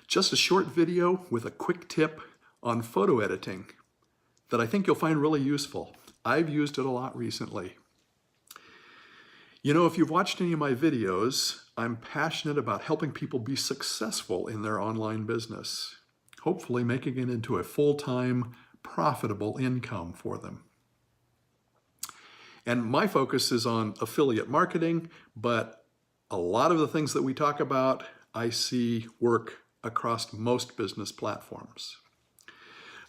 Just a short video with a quick tip on photo editing that I think you'll find really useful. I've used it a lot recently. You know, if you've watched any of my videos, I'm passionate about helping people be successful in their online business, hopefully making it into a full-time, profitable income for them. And my focus is on affiliate marketing, but a lot of the things that we talk about, I see work across most business platforms.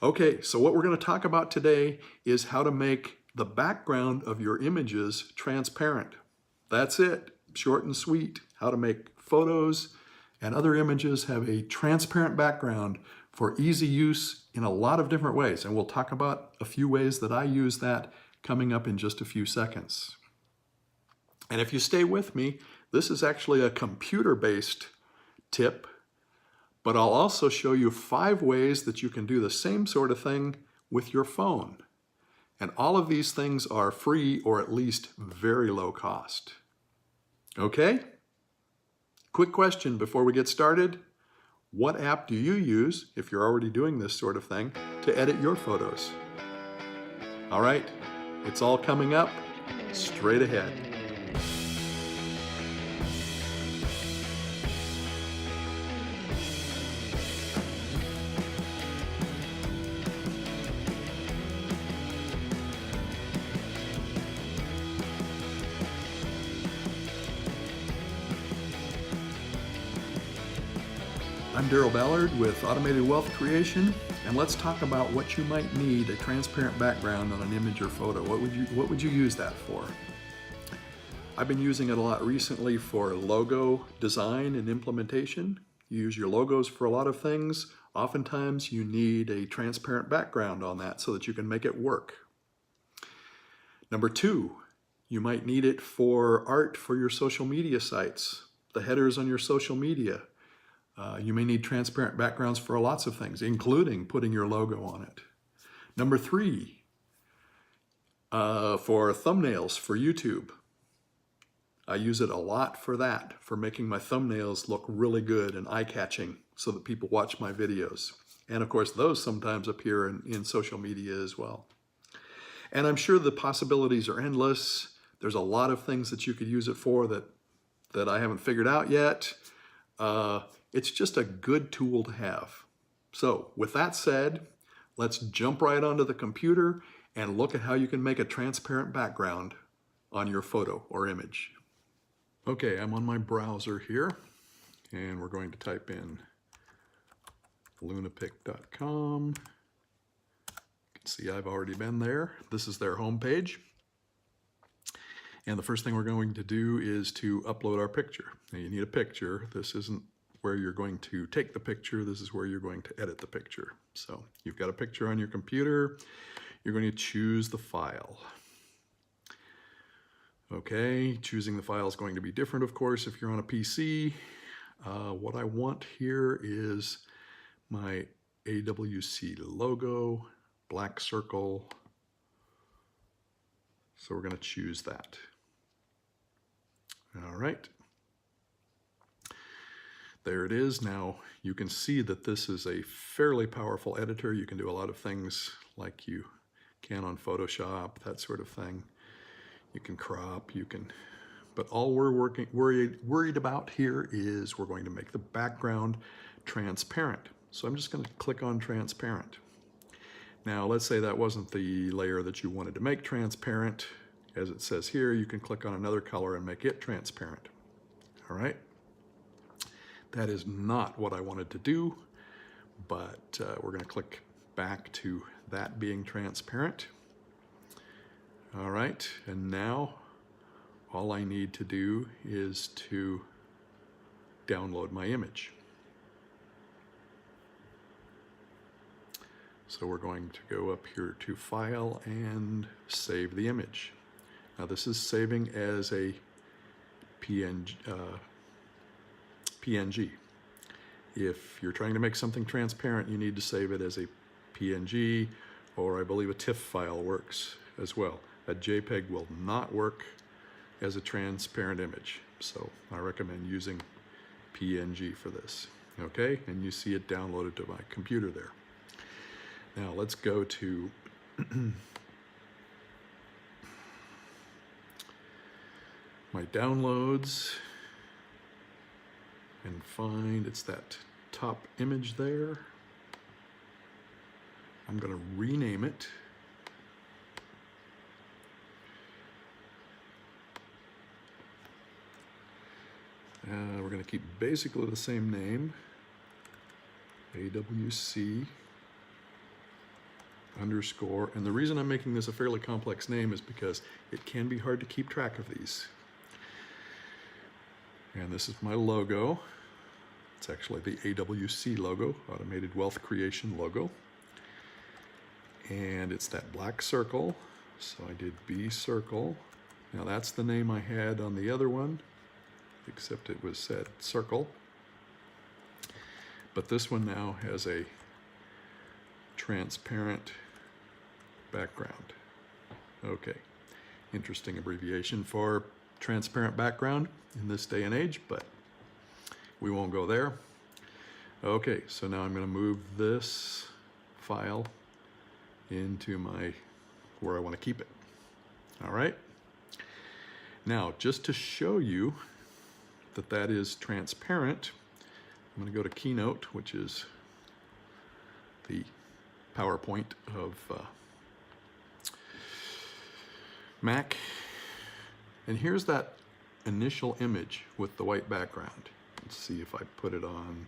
Okay, so what we're going to talk about today is how to make the background of your images transparent. That's it, short and sweet. How to make photos and other images have a transparent background for easy use in a lot of different ways. And we'll talk about a few ways that I use that coming up in just a few seconds. And if you stay with me, this is actually a computer-based tip, but I'll also show you 5 ways that you can do the same sort of thing with your phone. And all of these things are free or at least very low cost. Okay? Quick question before we get started. What app do you use, if you're already doing this sort of thing, to edit your photos? All right, it's all coming up straight ahead. I'm Daryl Ballard with Automated Wealth Creation, and let's talk about what you might need a transparent background on an image or photo. What would you use that for? I've been using it a lot recently for logo design and implementation. You use your logos for a lot of things. Oftentimes you need a transparent background on that so that you can make it work. Number 2, you might need it for art for your social media sites, the headers on your social media. You may need transparent backgrounds for lots of things, including putting your logo on it. Number 3, for thumbnails for YouTube. I use it a lot for that, for making my thumbnails look really good and eye-catching so that people watch my videos. And of course, those sometimes appear in social media as well. And I'm sure the possibilities are endless. There's a lot of things that you could use it for that I haven't figured out yet. It's just a good tool to have. So with that said, let's jump right onto the computer and look at how you can make a transparent background on your photo or image. Okay, I'm on my browser here, and we're going to type in lunapic.com. You can see I've already been there. This is their homepage. And the first thing we're going to do is to upload our picture. Now you need a picture. This isn't where you're going to take the picture. This is where you're going to edit the picture. So you've got a picture on your computer. You're going to choose the file. Okay, choosing the file is going to be different, of course, if you're on a PC. What I want here is my AWC logo, black circle. So we're going to choose that. All right. There it is. Now you can see that this is a fairly powerful editor. You can do a lot of things like you can on Photoshop, that sort of thing. You can crop, but all we're worried about here is we're going to make the background transparent. So I'm just going to click on transparent. Now let's say that wasn't the layer that you wanted to make transparent. As it says here, you can click on another color and make it transparent. All right. That is not what I wanted to do, but we're going to click back to that being transparent. All right, and now all I need to do is to download my image. So we're going to go up here to File and save the image. Now this is saving as a PNG. If you're trying to make something transparent, you need to save it as a PNG, or I believe a TIFF file works as well. A JPEG will not work as a transparent image, so I recommend using PNG for this. Okay, and you see it downloaded to my computer there. Now let's go to my downloads and find it's that top image there. I'm going to rename it. We're going to keep basically the same name, AWC underscore. And the reason I'm making this a fairly complex name is because it can be hard to keep track of these. And this is my logo. It's actually the AWC logo, Automated Wealth Creation logo. And it's that black circle. So I did B circle. Now that's the name I had on the other one, except it was said circle. But this one now has a transparent background. Okay, interesting abbreviation for transparent background in this day and age, but we won't go there. Okay, so now I'm going to move this file into where I want to keep it. All right. Now, just to show you that is transparent, I'm going to go to Keynote, which is the PowerPoint of Mac. And here's that initial image with the white background. Let's see if I put it on,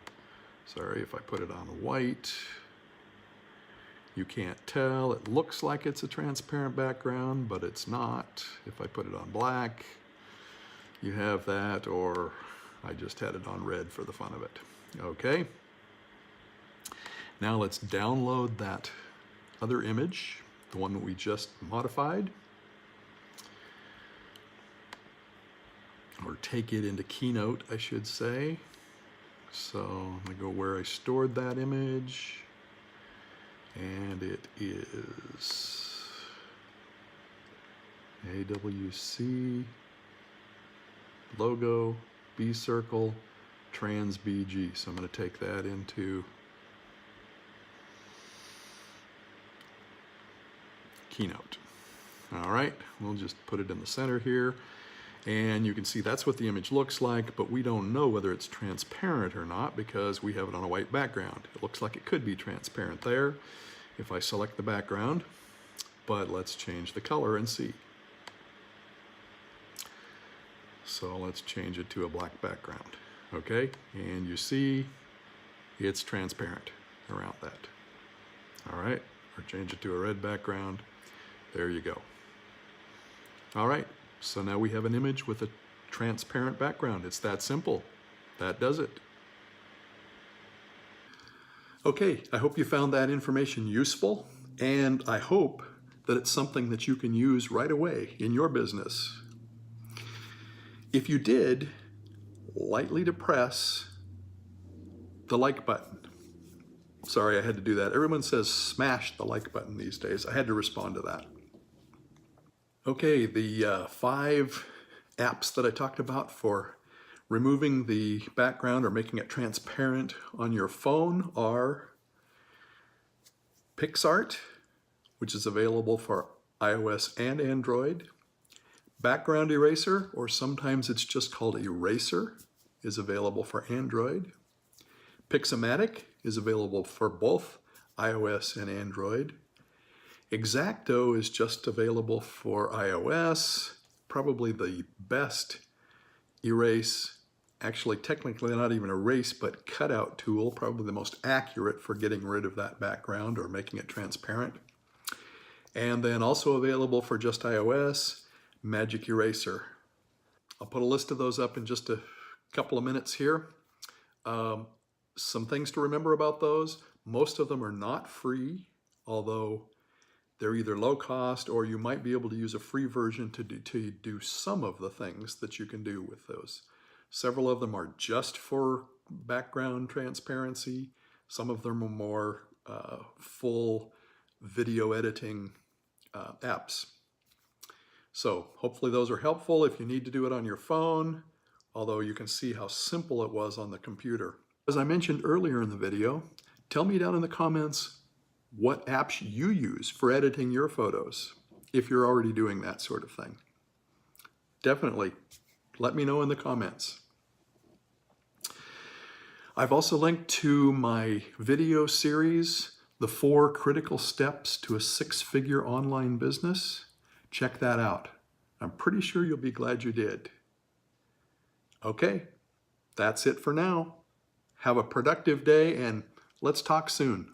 if I put it on white. You can't tell. It looks like it's a transparent background, but it's not. If I put it on black, you have that, or I just had it on red for the fun of it. Okay. Now let's download that other image, the one that we just modified, or take it into Keynote, I should say. So I'm going to go where I stored that image. And it is AWC logo B circle trans BG. So I'm going to take that into Keynote. All right, we'll just put it in the center here. And you can see that's what the image looks like, but we don't know whether it's transparent or not because we have it on a white background. It looks like it could be transparent there if I select the background, but let's change the color and see. So let's change it to a black background, okay? And you see it's transparent around that. All right, or change it to a red background. There you go. All right, so now we have an image with a transparent background. It's that simple. That does it. Okay, I hope you found that information useful, and I hope that it's something that you can use right away in your business. If you did, lightly depress the like button. Sorry, I had to do that. Everyone says smash the like button these days. I had to respond to that. Okay, the 5 apps that I talked about for removing the background or making it transparent on your phone are PicsArt, which is available for iOS and Android. Background Eraser, or sometimes it's just called Eraser, is available for Android. Pixomatic is available for both iOS and Android. X-Acto is just available for iOS. Probably the best erase, actually technically not even erase, but cutout tool, probably the most accurate for getting rid of that background or making it transparent. And then also available for just iOS, Magic Eraser. I'll put a list of those up in just a couple of minutes here. Some things to remember about those. Most of them are not free, although they're either low cost or you might be able to use a free version to do some of the things that you can do with those. Several of them are just for background transparency. Some of them are more full video editing apps. So hopefully those are helpful if you need to do it on your phone, although you can see how simple it was on the computer. As I mentioned earlier in the video, tell me down in the comments what apps you use for editing your photos, if you're already doing that sort of thing. Definitely let me know in the comments. I've also linked to my video series, The 4 Critical Steps to a 6-Figure Online Business. Check that out. I'm pretty sure you'll be glad you did. Okay, that's it for now. Have a productive day and let's talk soon.